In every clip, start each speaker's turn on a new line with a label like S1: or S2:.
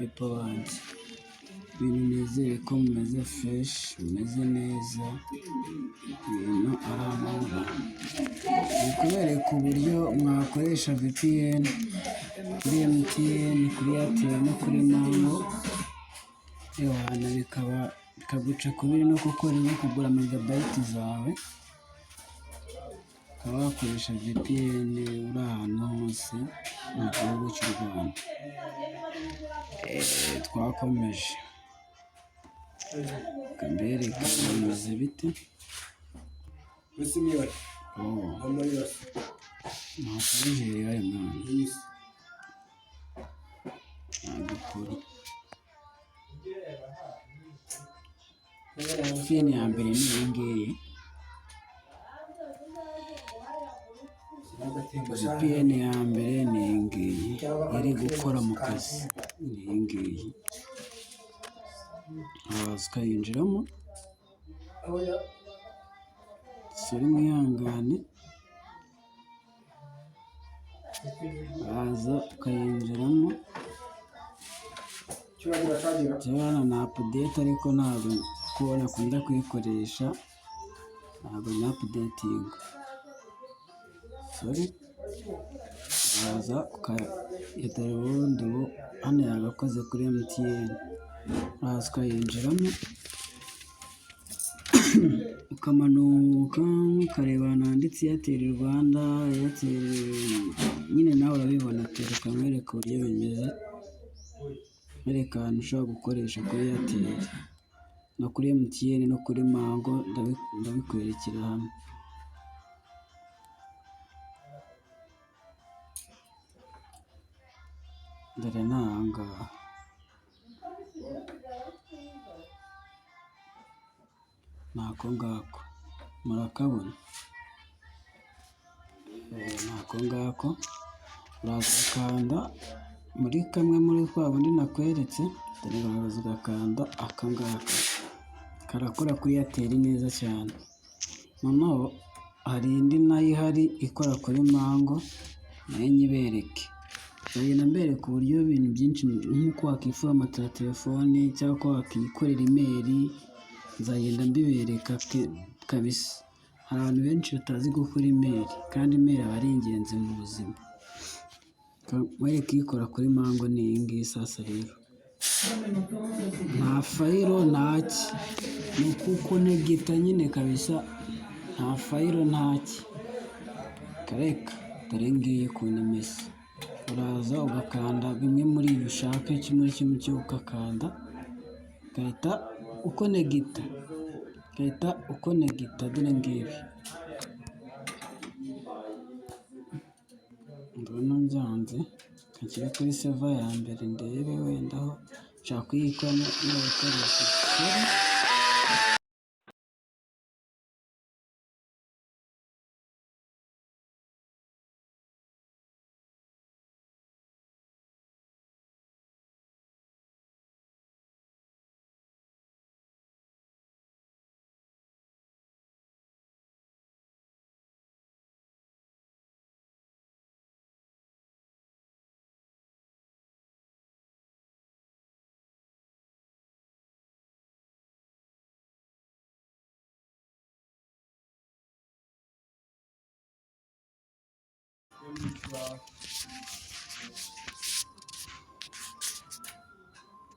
S1: people banjye, ibintu nizere ko mumeze fresh, mumeze neza, ibintu ari amahoro. Ni kubereka uburyo mwakoresha VPN kuri MTN, kuri Airtel no kuri Mango, yohana bikaguca kubiri no gukora no kugura megabyte zawe, ukaba wakoresha VPN uri ahantu hose mu gihugu cy'u Rwanda. Twakomeje kambereka bimeze bite. Ntakabijeri hari mwana nagukuri. VPN ya mbere ni iyi ngiyi. VPN ya mbere ni iyi ngiyi iri gukora mu kazi, ni iyi ngiyi. Uraza ukayinjiramo, sori mwihangane, uraza ukayinjiramo. Jyana na update ariko ntabwo kubona akunda kuyikoresha, ntabwo ni updating. Sorry, uraza ukayitera ubundi hano yagakoze kuri MTN, uraza ukayinjiramo ukamanuka ukareba ahantu handitse Airtel Rwanda, Airtel nyine nawe urabibona. Reka nkwereke uburyo bimeze, nkwereka ahantu ushobora gukoresha kuri Airtel no kuri MTN no kuri Mango, ndabikwerekera hamwe. Dore ni aha ngaha, ni ako ngako murakabona, ni ako ngako. Uraza ugakanda muri kamwe muri twa bundi nakweretse, dore uraza ugakanda aka ngaka, karakora kuri Airtel neza cyane. Noneho hari indi nayo ihari ikora kuri Mango, nayo nyibereke. Nzagenda mbereka uburyo ibintu byinshi nk'uko wakiforomata telefone cyangwa ko wakikorera imeri, nzagenda mbibereka kabisa. Hari abantu benshi batazi gukora imeri, kandi imeri aba ari ingenzi mu buzima. Nkwereke ikora kuri Mango ni iyi ngiyi. Sasa rero nta fayiro ntaki, ni ukukonegita nyine kabisa, nta fayiro ntaki, kareka. Dore ngiyi ukuntu imeze, uraza ugakanda bimwe muri ibi ushaka, kimwe cyo ugakanda, ugahita ukonegita, dore ngibi. Ndabona byanze, kakiri kuri serva ya mbere, ndebe wenda aho nshaka kuyikoramo n'ibikoresho.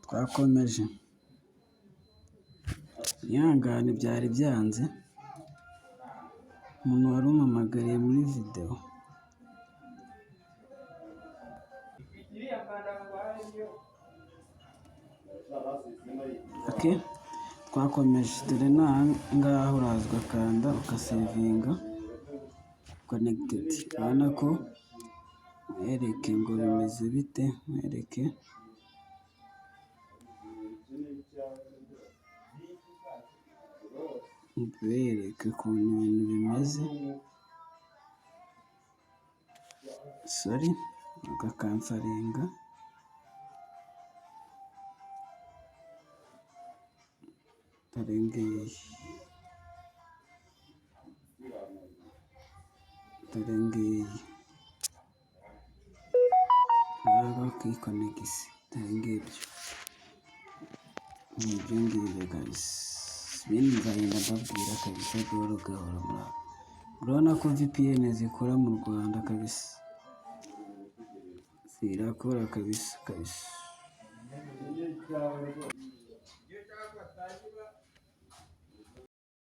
S1: Twakomeje, ihangane byari byanze, umuntu wari umpamagariye muri video. Okay, twakomeje. Dore ni aha ngaha, uraza ugakanda ukasevinga connected. Urabona ko mwereke ngo bimeze bite, mwereke ukuntu ibintu bimeze. Sorry, ugakansaringa. Dore ngiyi, dore ngiyi, ntabwo kwikonegisi, dore ngibyo. ni ibyo ngibyo kabisa, ibindi nzagenda mbabwira kabisa gahoro gahoro. Murabona ko VPN zikora mu Rwanda kabisa, zirakora kabisa kabisa.